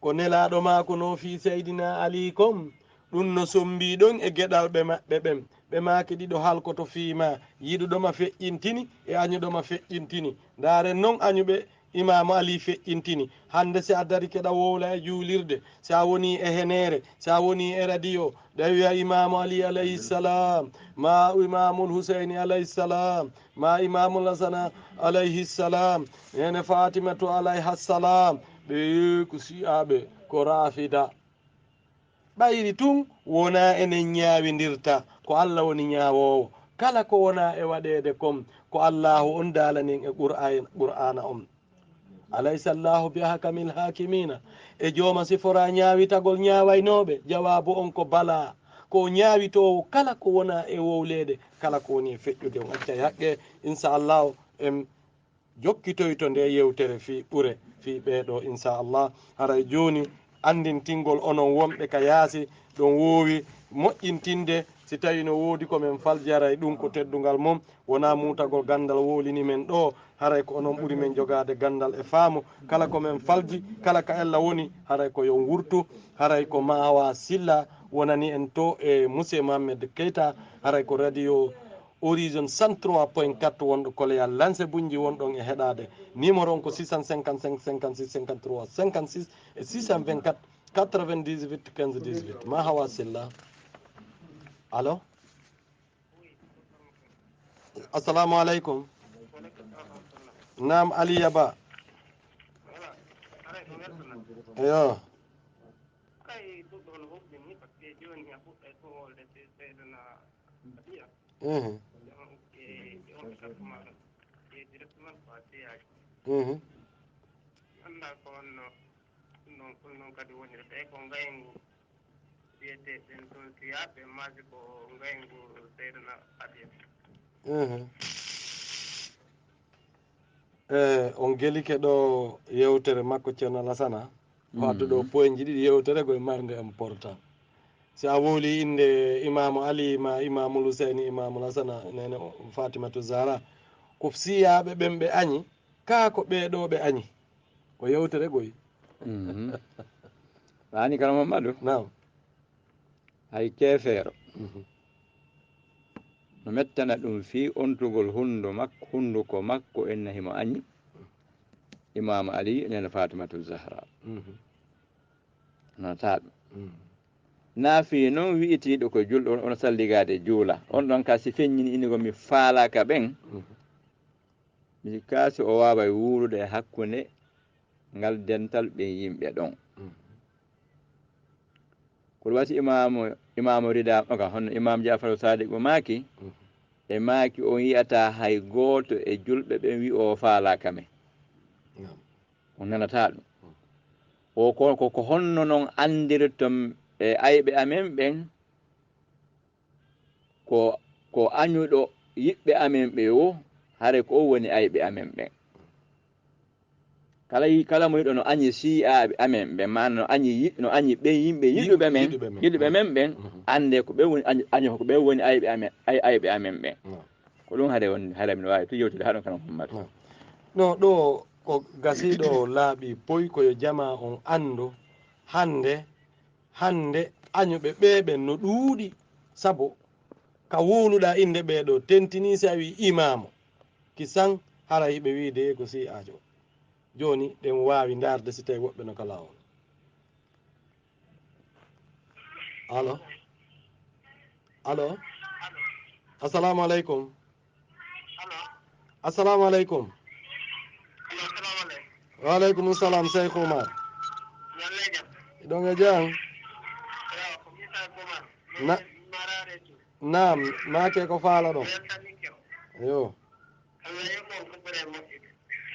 ko nelaɗo mako no fi seydina ali kom ɗum no sombi ɗon e gueɗal ɓe maɓɓe ɓen ɓe maaki ɗiɗo halkoto fiima yiɗuɗoma feƴƴintini e añuɗoma feƴƴintini ndaren noon añuɓe imamu ali feƴƴintini hande si a dari keɗa wowla e juulirde si a woni e henere si a woni e radio ɗa wiya imamu ali alayhissalam ma imamul huseyni alayhissalam ma imamul hasana alayhissalam ene fatimatu alayhassalam ɓe ko siyaɓe ko rafida ɓayri tun wona enen ñawidirta ko allah woni ñawowo kala ko wona e waɗede kom ko allahu on dalanin e qur'ana on alaysa llahu bi ahkamil hakimina e jooma sifora ñawitagol ñawaynoɓe jawabu on ko bala ko ñawitowo kala ko wona e wowlede kala ko woni e feƴƴude on accay haqqe inchallahu en jokkitoyto nde yewtere fi ɓuure fi ɓeeɗo inchallah haray joni andintingol onon wonɓe ka yaasi ɗon woowi moƴƴintinde si tawi no woodi komin faljaray ɗum ko teddugal mum wona mutagol gandal wolini men ɗo haray ko onon ɓuuri men jogade gandal e faamu kala komin falji kala ka ella woni haray ko yon wurtu haray ko mawa silla wonani en to e monsieur Mohamed Keita haray ko radio horizon 103.4 wonɗo koleya lancé bunji wonɗon e heɗade numéro on ko 655 56 53 56 e 624 98 15 18 ma hawa silla allo assalamu aleykum nam aliya ba eyo anda ko non kadi woni ɓe ko ngaygu wiyete ɓen toon siyaɓe maaji ko ngaygu seydana aliya on gelike ɗo yewtere makko ceerno Alassana wadde ɗo Mhm. poyeji ɗiɗi yewtere koye marde important si a wowli inde imamu Ali ma imamul Huseyni imamul Hassana nene Fatimatu Zahra ko siyaɓe ɓen ɓe añi kaa ko ɓeeɗo ɓe añi ko yewtere goyi wani kala Mamadou nam hay keefeero no mettana ɗum fi ontugol hunduko makko en himo añi imamu Ali nene Fatimatu Zahra nota ɗum naafi noon wi'itiɗo ko julɗo on salligade juula on ɗon ka si feññini inigo mi faalaka ɓen mi kaasi o wawa wuurude e hakkunde ngal dental ɓe yimɓe ɗon ko wati imamu rida oka honno imam Jafaru Sadiq o maaki e maaki on yiyata hay gooto e julɓe ɓen wi o faalaka men on nanata ɗum o ko honno noon andirtom e ayɓe amen ɓen ko añuɗo yiɓɓe amen ɓe o hare ko o woni ayɓe amen ɓen kala mo yiɗo no añi si'aɓe amen ɓe ma no añi ɓe yimɓe yiɗuɓe men ɓen ande ko ɓe woni añi ko ɓe woni ayɓe amen ɓen ko ɗum hare min wawi to yewtude haɗon kana Mamadou no ɗo ko gasiɗo laaɓi poy koye jama on andu hande añuɓe ɓeɓen no ɗuuɗi saabu ka wuluɗa inde ɓeɗo tentini si a wi imamu kisan hara hiɓe wiide ko si ajo joni ɗen wawi darde si tawi woɓɓe no ka lawol allo assalamu aleykum assalamu aleykum waaleykum salam Cheikh Oumar ɗon e jam naam make ko faala ɗon yo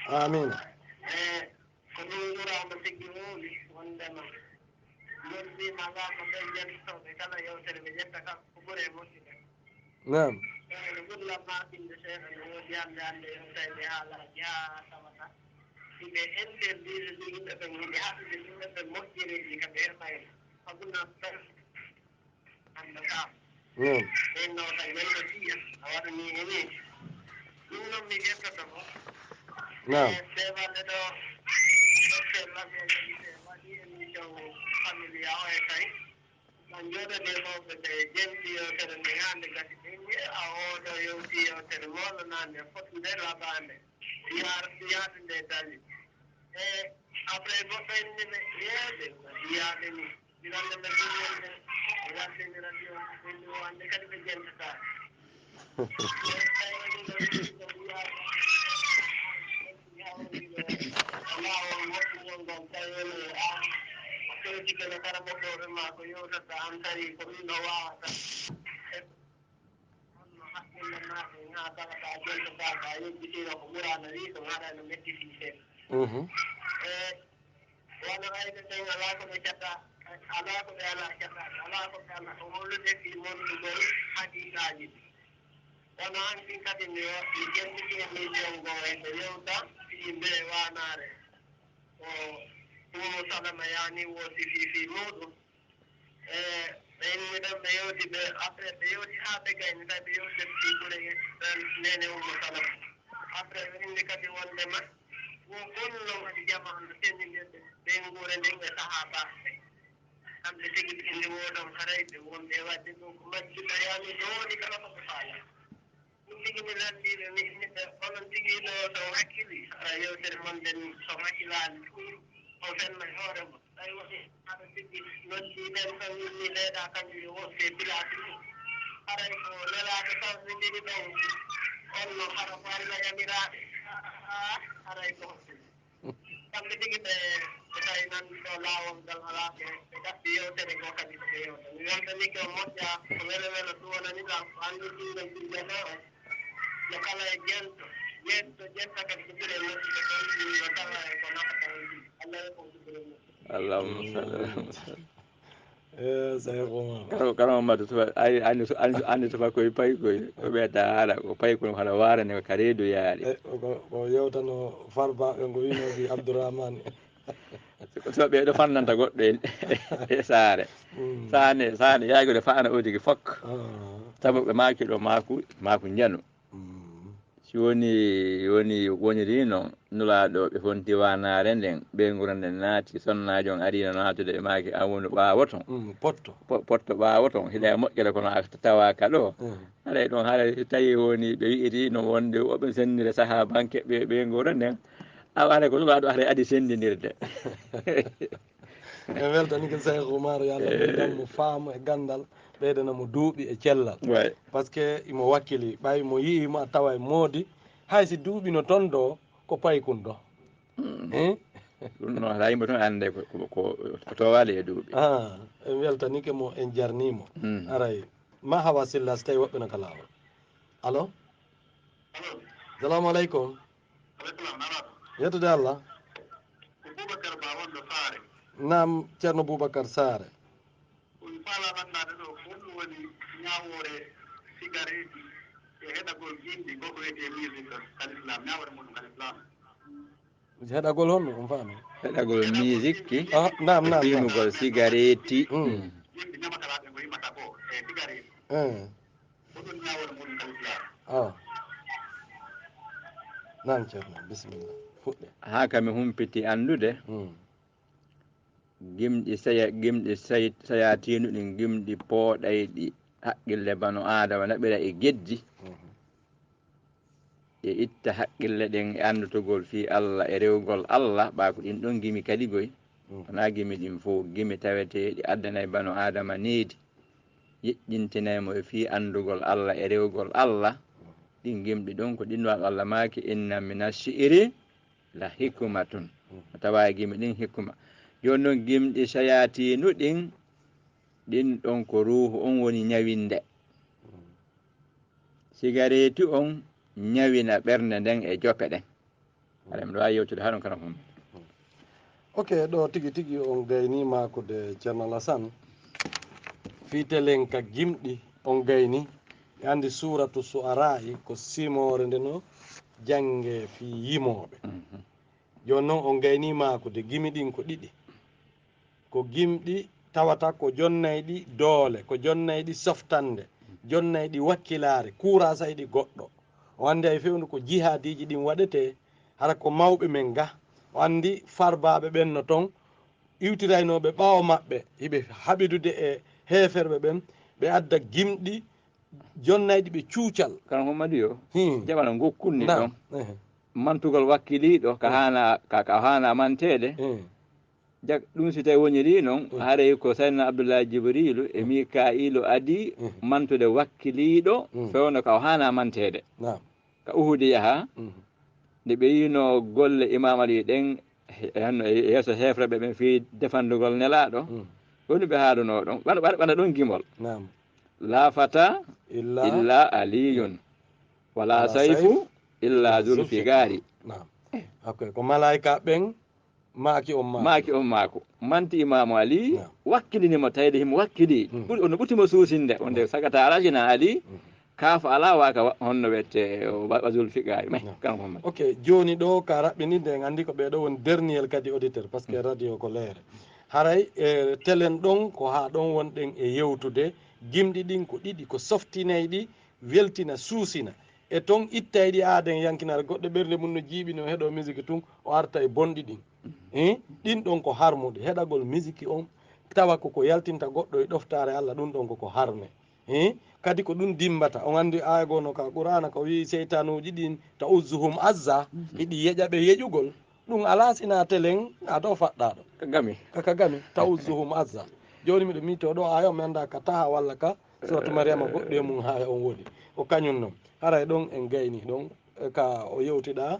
amina ko ɗum wurama tigui wuuli wondema yolbima gama ɓe jettotoɓe kala yewtere ɓe ƴetta kam ko ɓuuri e moƴƴude naam no ɓurlamma inde seeɗa no woodi hande yewtayɓe haalaji ha tawata yimɓe interdire ɗi yimɓe ɓen yiɗi haɗude yimɓe ɓe moƴƴireji kaɓe heɓayno faguna anda kam ɓen nawta yelɗo tiya a waɗani heni ɗum noon mi ƴettoto ko sewaɗe ɗo docteur lameɗe waɗi émission familia o e tawi man jooɗode mawɓe ɓe jemti yewtere nde hande gati ɓe a oɗo yewti yewtere molonande fotnde laɓande yaade nde dali e après goɗɗo innime yeede yiyaɓe ni ɗiɗande ɓe ɗiwonde ɓe waddini radio ɓenni o hande kadi ɓe jentata lawol moƴƴugol ngol tawene an politique kala moɗɗoɓe ma ko yewtata an tari ko ɗum no wawata honno haqqille maɗe ha tawata jentata ka yejjitino ko ɓurano wi ko haɗa no mettiti seeɗa wona ayɓe ɓen ala koɓe caɗɗa ala koɓe ala caɗɗaɓe ala koɓe ala ko hollude fi montugol haqiqaji ɗi wono hanki kadi mi jenditi émission ngo eɓe yewta yimɓe wanare ko ɗum salama yani wosi fi muɗum ɓe inni ɗon ɓe yewti ɓe après ɓe yewti ha ɓe gayni tawi ɓe yewti fi ɓuure nene ummo salama après ɓe inni kadi wondema wo gonno waɗi jama no tennidirɗe ɓe guure nden e sahabaɓe ɓe kamɓe tigi ɓe indi wodon harayɓe wonɓe wadde ɗum ko majjiɗa yani dowoɗi kala koɓe faala ɗum tigi mi landiɓe mi inniɓe onon tigi ɗo so hakkili yewtere monɗen so hakkilani fu o fenna e hoore mo tawi woɗi aɗa tigi noddiɓen tan yimmi leyɗa kamɓe yo wofte pilati ɗum haray ko nelaɗo tawɗiɗiɗi ɗon onno hara ko Allah yamiraɓe haray ko kamɓe tigi ɓe tawi nanɗo lawol ngal ala ɓe ɗaɓɓi yewtere ngo kadi koɓe yewta mi weltani ko moƴƴa ko wele wele suwonaniɗam ko anndi ɗingal ɗiƴƴata o yo kala e jetta kadi ko ɓuri e moƴƴude toon yo tawa e ko nafata on ɗi Allah yo ko ɓuri e moƴƴude allahumma salli Seeko kala Mamadou tuba andi tuba koye payi koye ko ɓeydda haala ko payi kono haɗa warane ko reedu yaade ko yewtano farbaɓe ngo winoɓe Abdourahmane so ɓeɗo fannanta goɗɗo e saare sane yaygude fa ana odigi fokk sabu ɓe maki ɗo maku janu si woni rino nulaɗo ɓe fonti wanare nden ɓe guranden naati sonnaji on arino natude e maki awonu ɓawo ton potto ɓawo ton hiɗa moƴƴere kono a tawaka ɗo haɗay ɗon haɗa so tawi woni ɓe wi'iri no wonde oɓe sennire saaha banque ɓe gura nden awa ko nulaɗo haɗa adi sendidirde e weltanike Cheikh Oumar yo Allah ɓeydanmo faamu e gandal ɓeydanamo duuɓi e cellal par ce que imo wakkili ɓay mo yiyimo a tawa e moodi haysi duuɓi no toon ɗo ko paykun ɗo ɗum noon haɗa yimɓe toon ande ko towale e duuɓi en weltanike mo en jarnimo aray ma hawa silla so tawi woɓɓe no ka lawol allo salamu aleykum yettude Allah Boubacar Ba wonɗo Saare nam ceerno Boubacar Saare ɗum faala wannade ɗo fof woni ñawoore cigarette e heɗagol yimɓe koko wiyete musique kalislam ñawore muɗum kalislam heɗagol honno on faami heɗagol musique nam fimugol cigarette yimɓe ñamatalaɓe ko yimata ko e cigarette hoɗum ñawore muɗum kalislam nan ceerno bisimilla fuɗɗe ha kami humpiti andude gimɗi sayatinuɗi gimɗi pooɗayɗi haqqille bano adama naɓira e geddi e itta haqqille ɗen e andutogol fi Allah e rewgol Allah ɓako ɗin ɗon gimi kadi goy wona gimi ɗin fof gimi taweteɗi addanay bano adama needi yeƴƴintinaymo e fi andugol Allah e rewgol Allah ɗin gimɗi ɗon ko ɗinno Allah maki inna mina shi'iri la hikmatun tawa gimi ɗin hikma joni noon gimɗi sayatinu ɗin ɗon ko ruhu on woni ñawinde cigarette on ñawina ɓernde nden e joppe ɗen aɗa mbiɗa wawi yewtude haɗon kana fom ok ɗo tigui on gayni makude ceerno Alassane fiitelen ka gimɗi on gayni e andi suratu su'ara'i ko simore nde no jangge fi yimoɓe joni noon on gayni makude gimi ɗin ko ɗiɗi ko gimɗi tawata ko jonnayɗi doole ko jonnayɗi softande jonnayɗi wakkilare kurasayɗi goɗɗo o andi ay fewnu ko jihadiji ɗin waɗete hara ko mawɓe men ga o andi farbaɓe ɓenno toon iwtiraynoɓe ɓawo maɓɓe hiɓe haɓidude e heferɓe ɓen ɓe adda gimɗi jonnayɗi ɓe cuucal kan Mamadou yo jaɓana gokkunni ɗon mantugol wakkiliɗo ka hana mantede jag ɗum si tawi woniri noon haaray ko sayidna Abdoulaye Djibrilu e Mika'ilu adi mantude wakkiliɗo fewno ka o hana mantede ka Uhudi yaha nde ɓe yino golle Imam Ali ɗen henno yeeso hefreɓe ɓen fi defandugol nelaɗo woni ɓe haaduno ɗon waɗa ɗon gimol la fata illa aliyun wala sayfu illa zulfigari ko malaika ɓen maki on mako manti Imamu Ali wakkilinimo tawde himo wakkili no ɓuttimo suusinde onde sagata alajina Ali kafa ala waka honno wette zulfigari ok joni ɗo ka raɓɓininde en andi ko ɓeɗo woni dernier kadi auditeur par ce que radio ko leere haray e telen ɗon ko ha ɗon wonɗen e yewtude gimɗi ɗin ko ɗiɗi ko softinayɗi weltina suusina e toon ittayɗi aaden yankinare goɗɗo ɓerde mum no jiiɓino heɗo musique tun o arta e bonɗi ɗin ɗin ɗon ko harmude heɗagol musique on tawa koko yaltinta goɗɗo e ɗoftare Allah ɗum ɗon koko harme kadi ko ɗum dimbata on andi aya gono ka qur'ana ko wi seytanuji ɗin ta uzzuhum azza hiɗi yeƴaɓe yeƴugol ɗum ala sina telen aɗo faɗɗaɗo kaka gami ta uzzuhum azza joni miɗo mito ɗo aya mi anda ka taha walla ka suratu mariama goɗɗo e mum ha on woni o kañum noon haray ɗon en gayni ɗon ka o yewtiɗa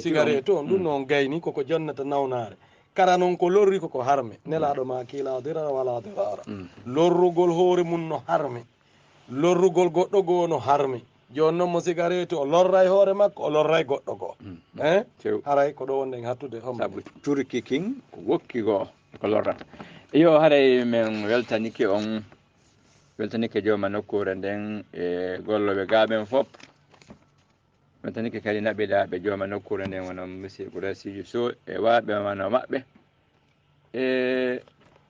cigarette on ɗum noon gayni koko jonnata nawnare kara noon ko lorri koko harme nelaɗo ma kiila dirara wala dirara lorrugol hoore mum no harme lorrugol goɗɗo goo no harme joni noon mo cigarette o lorray hoore makko o lorray goɗɗo goo haray ko ɗo wonɗen hattude saabu turki king ko wokki goo ko lorrata yo haray min weltanike on weltanike jooma nokkure nden e golloɓe gaaɓen fof weltanike kadi naɓiɗaɓe jooma nokkure nden wono monsieur Bourasiji Sow e waaɓe wano maɓɓe e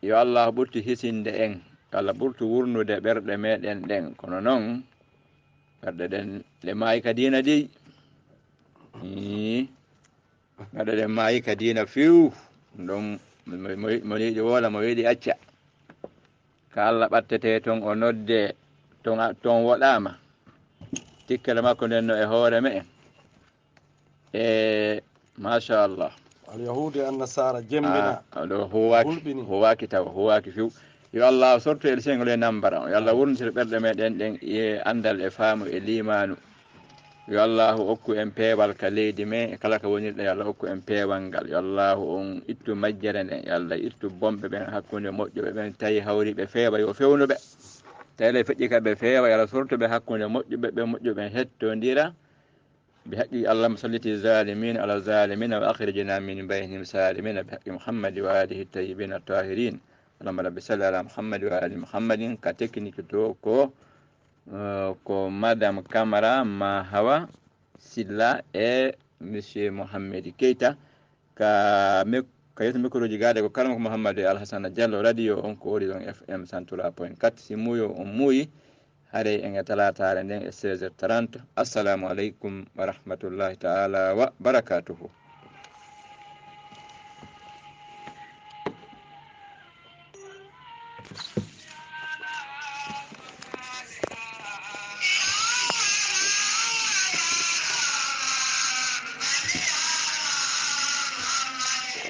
yo Allah ɓurti hisinde en Allah ɓurtu wurnude ɓerɗe meɗen ɗen kono noon ɓerɗe ɗen ɗe maayi ka diina ɗi ɓerɗe ɗen maayi ka diina few ɗon mo yiɗi woola mo yiɗi acca ka Allah ɓattete toon o nodde toon woɗama tikkere makko nden no e hoore me en e machallah alyahudi annasara jembina ɗo huwaki taw huwaki few yo Allah sortu el sengole nambara yo Allah wurnitir ɓerɗe meɗen ɗen e andal e faamu e limanu yo Allahu okku en peewal ka leydi me e kala ka wonirɗo yo Allah okku en peewal ngal yo Allahu on ittu majjere nden yo Allah ittu bomɓe ɓen hakkude moƴƴuɓe ɓen tawi hawriɓe feewa yo fewnuɓe tawi feƴƴi kaɓe feewa yo Allah sortuɓe hakkude moƴƴuɓe ɓe moƴƴuɓe hettodira بحق اللهم صل الظالمين على الظالمين وأخرجنا من بينهم سالمين بحق محمد وآله الطيبين الطاهرين اللهم رب صل على محمد وآل محمد كتكنيك توكو ko madame Camara ma hawa silla e monsieur Mohamed Keita ka yeto micro ji gade ko kalmo Mouhamadou Alhassane Diallo radio on ko woni ɗon FM 103.4 si muyo on muuyi hare en talatare nden e 16h30 assalamu aleykum wa rahmatullahi taala wa barakatuhu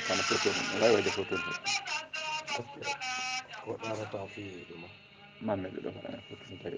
kana foto wawi wade foto ko ɗarata fi ɗuma mameɗo ɗo foto tari